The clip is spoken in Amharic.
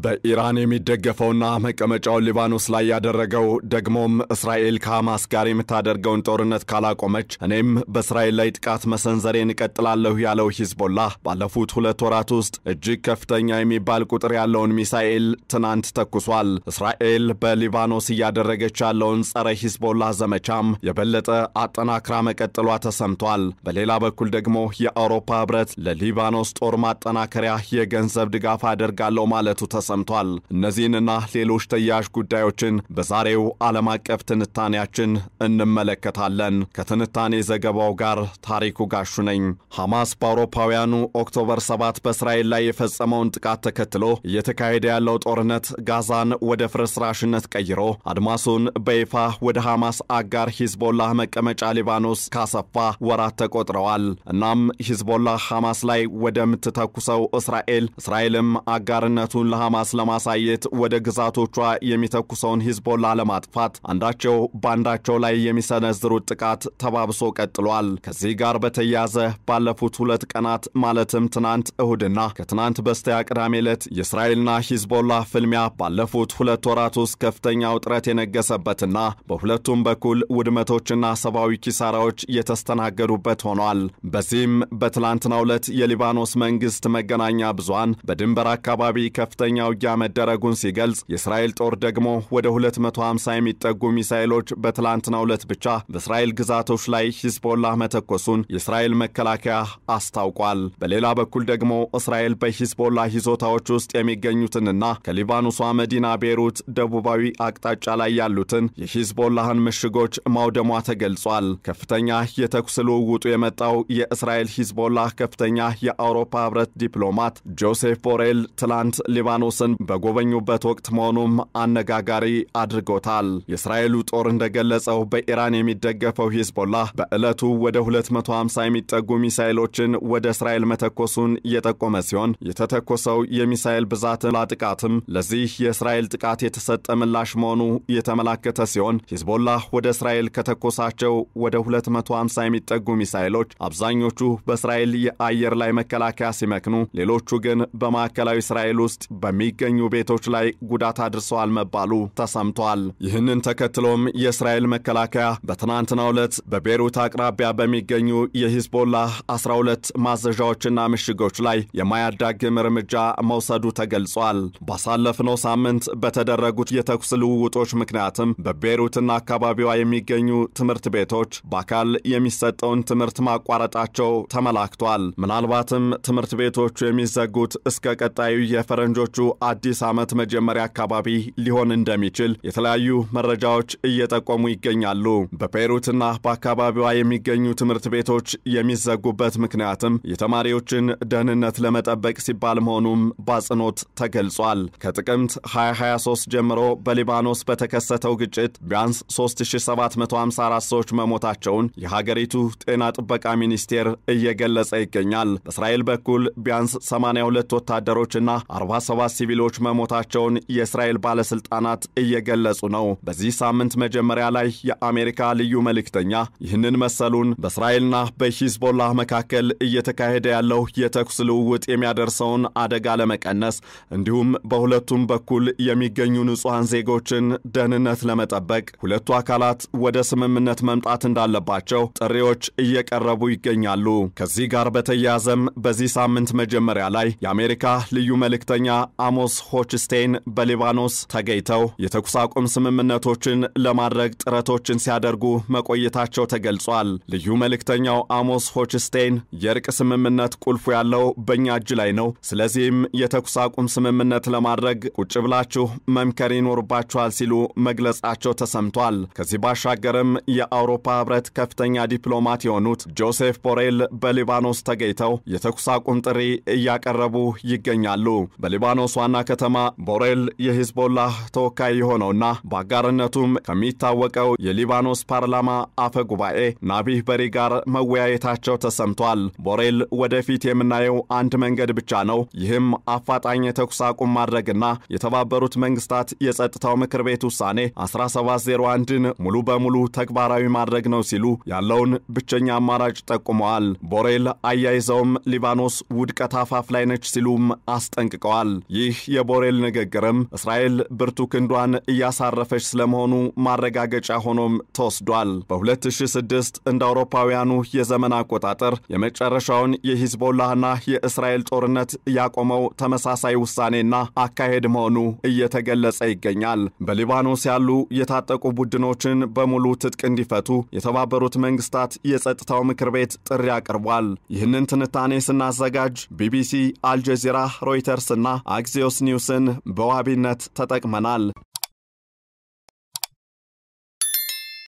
በኢራን የሚደገፈውና መቀመጫው ሊባኖስ ላይ ያደረገው ደግሞም እስራኤል ከሐማስ ጋር የምታደርገውን ጦርነት ካላቆመች እኔም በእስራኤል ላይ ጥቃት መሰንዘሬን እቀጥላለሁ ያለው ሂዝቦላህ ባለፉት 2 ወራት ውስጥ እጅግ ከፍተኛ የሚባል ቁጥር ያለውን ሚሳኤል ትናንት ተኩሷል። እስራኤል በሊባኖስ እያደረገች ያለውን ጸረ ሂዝቦላህ ዘመቻም የበለጠ አጠናክራ መቀጠሏ ተሰምቷል። በሌላ በኩል ደግሞ የአውሮፓ ህብረት ለሊባኖስ ጦር ማጠናከሪያ የገንዘብ ድጋፍ አደርጋለሁ ማለቱ ተሰምቷል። እነዚህንና ሌሎች ተያያዥ ጉዳዮችን በዛሬው ዓለም አቀፍ ትንታኔያችን እንመለከታለን። ከትንታኔ ዘገባው ጋር ታሪኩ ጋሹ ነኝ። ሐማስ በአውሮፓውያኑ ኦክቶበር 7 በእስራኤል ላይ የፈጸመውን ጥቃት ተከትሎ እየተካሄደ ያለው ጦርነት ጋዛን ወደ ፍርስራሽነት ቀይሮ አድማሱን በይፋ ወደ ሐማስ አጋር ሂዝቦላህ መቀመጫ ሊባኖስ ካሰፋ ወራት ተቆጥረዋል። እናም ሂዝቦላህ ሐማስ ላይ ወደምትተኩሰው እስራኤልም አጋርነቱን ለሐማስ ለማሳየት ወደ ግዛቶቿ የሚተኩሰውን ሂዝቦላህ ለማጥፋት አንዳቸው ባንዳቸው ላይ የሚሰነዝሩት ጥቃት ተባብሶ ቀጥሏል። ከዚህ ጋር በተያያዘ ባለፉት 2 ቀናት ማለትም ትናንት እሁድና ከትናንት በስቲያ ቅዳሜ ዕለት የእስራኤልና ሂዝቦላህ ፍልሚያ ባለፉት 2 ወራት ውስጥ ከፍተኛ ውጥረት የነገሰበትና በሁለቱም በኩል ውድመቶችና ሰብአዊ ኪሳራዎች የተስተናገዱበት ሆኗል። በዚህም በትላንትናው ዕለት የሊባኖስ መንግስት መገናኛ ብዙሃን በድንበር አካባቢ ከፍተኛ ውጊያ መደረጉን ሲገልጽ የእስራኤል ጦር ደግሞ ወደ 250 የሚጠጉ ሚሳኤሎች በትላንትናው ዕለት ብቻ በእስራኤል ግዛቶች ላይ ሂዝቦላህ መተኮሱን የእስራኤል መከላከያ አስታውቋል። በሌላ በኩል ደግሞ እስራኤል በሂዝቦላህ ይዞታዎች ውስጥ የሚገኙትንና ከሊባኖሷ መዲና ቤይሩት ደቡባዊ አቅጣጫ ላይ ያሉትን የሂዝቦላህን ምሽጎች ማውደሟ ተገልጿል። ከፍተኛ የተኩስ ልውውጡ የመጣው የእስራኤል ሂዝቦላህ ከፍተኛ የአውሮፓ ህብረት ዲፕሎማት ጆሴፍ ቦሬል ትላንት ሊባኖስን በጎበኙበት ወቅት መሆኑም አነጋጋሪ አድርጎታል። የእስራኤሉ ጦር እንደገለጸው በኢራን የሚደገፈው ሂዝቦላህ በዕለቱ ወደ 250 የሚጠጉ ሚሳኤሎችን ወደ እስራኤል መተኮሱን የጠቆመ ሲሆን የተተኮሰው የሚሳኤል ብዛት ለጥቃትም ለዚህ የእስራኤል ጥቃት የተሰጠ ምላሽ መሆኑ የተመላከተ ሲሆን ሂዝቦላህ ወደ እስራኤል ከተኮሳቸው ወደ 250 የሚጠጉ ሚሳኤሎች አብዛኞቹ በእስራኤል የአየር ላይ መከላከያ ሲመክኑ ሌሎቹ ግን በማዕከላዊ እስራኤል ውስጥ በሚገኙ ቤቶች ላይ ጉዳት አድርሰዋል መባሉ ተሰምቷል። ይህንን ተከትሎም የእስራኤል መከላከያ በትናንትናው ዕለት በቤይሩት አቅራቢያ በሚገኙ የሂዝቦላህ 12 ማዘዣዎችና ምሽጎች ላይ የማያዳግም እርምጃ መውሰዱ ተገልጿል። ባሳለፍነው ሳምንት በተደረጉት የተኩስ ልውውጦች ምክንያትም በቤይሩትና አካባቢዋ የሚገኙ ትምህርት ቤቶች በአካል የሚሰጠውን ትምህርት ማቋረጣቸው ተመላክቷል። ምናልባትም ትምህርት ቤቶቹ የሚዘጉት እስከ ቀጣዩ የፈረንጆቹ አዲስ ዓመት መጀመሪያ አካባቢ ሊሆን እንደሚችል የተለያዩ መረጃዎች እየጠቆሙ ይገኛሉ። በቤይሩትና በአካባቢዋ የሚገኙ ትምህርት ቤቶች የሚዘጉበት ምክንያትም የተማሪዎችን ደህንነት ለመጠበቅ ሲባል መሆኑም በአጽንኦት ተገልጿል። ከጥቅምት 2023 ጀምሮ በሊባኖስ በተከሰተው ግጭት ቢያንስ 3754 ሰዎች መሞታቸውን የሀገሪቱ ጤና ጥበቃ ሚኒስቴር እየገለጸ ይገኛል። በእስራኤል በኩል ቢያንስ 82 ወታደሮችና 47 ሲቪሎች መሞታቸውን የእስራኤል ባለስልጣናት እየገለጹ ነው። በዚህ ሳምንት መጀመሪያ ላይ የአሜሪካ ልዩ መልእክተኛ ይህንን መሰሉን በእስራኤልና በሂዝቦላህ መካከል እየተካሄደ ያለው የተኩስ ልውውጥ የሚያደርሰውን አደጋ ለመቀነስ እንዲሁም በሁለቱም በኩል የሚገኙ ንጹሃን ዜጎችን ደህንነት ለመጠበቅ ሁለቱ አካላት ወደ ስምምነት መምጣት እንዳለባቸው ጥሪዎች እየቀረቡ ይገኛሉ። ከዚህ ጋር በተያያዘም በዚህ ሳምንት መጀመሪያ ላይ የአሜሪካ ልዩ መልእክተኛ አሞስ ሆችስቴን በሊባኖስ ተገኝተው የተኩስ አቁም ስምምነቶችን ለማድረግ ጥረቶችን ሲያደርጉ መቆየታቸው ተገልጿል። ልዩ መልእክተኛው አሞስ ሆችስቴን የእርቅ ስምምነት ቁልፉ ያለው በእኛ እጅ ላይ ነው፣ ስለዚህም የተኩስ አቁም ስምምነት ለማድረግ ቁጭ ብላችሁ መምከር ይኖርባችኋል ሲሉ መግለጻቸው ተሰምቷል። ከዚህ ባሻገርም የአውሮፓ ህብረት ከፍተኛ ዲፕሎማት የሆኑት ጆሴፍ ቦሬል በሊባኖስ ተገኝተው የተኩስ አቁም ጥሪ እያቀረቡ ይገኛሉ። በሊባኖስ ዋና ከተማ ቦሬል የሂዝቦላህ ተወካይ የሆነውና በአጋርነቱም ከሚታወቀው የሊባኖስ ፓርላማ አፈ ጉባኤ ናቢህ በሪ ጋር መወያየታቸው ተሰምቷል። ቦሬል ወደፊት የምናየው አንድ መንገድ ብቻ ነው፣ ይህም አፋጣኝ የተኩስ አቁም ማድረግና የተባበሩት መንግስታት የጸጥታው ምክር ቤት ውሳኔ 1701ን ሙሉ በሙሉ ተግባራዊ ማድረግ ነው ሲሉ ያለውን ብቸኛ አማራጭ ጠቁመዋል። ቦሬል አያይዘውም ሊባኖስ ውድቀት አፋፍ ላይ ነች ሲሉም አስጠንቅቀዋል። ይህ ይህ የቦሬል ንግግርም እስራኤል ብርቱ ክንዷን እያሳረፈች ስለመሆኑ ማረጋገጫ ሆኖም ተወስዷል። በ2006 እንደ አውሮፓውያኑ የዘመን አቆጣጠር የመጨረሻውን የሂዝቦላህና የእስራኤል ጦርነት ያቆመው ተመሳሳይ ውሳኔና አካሄድ መሆኑ እየተገለጸ ይገኛል። በሊባኖስ ያሉ የታጠቁ ቡድኖችን በሙሉ ትጥቅ እንዲፈቱ የተባበሩት መንግስታት የጸጥታው ምክር ቤት ጥሪ አቅርቧል። ይህንን ትንታኔ ስናዘጋጅ ቢቢሲ፣ አልጀዚራ፣ ሮይተርስ እና አክሲዮስ ኒውስን በዋቢነት ተጠቅመናል።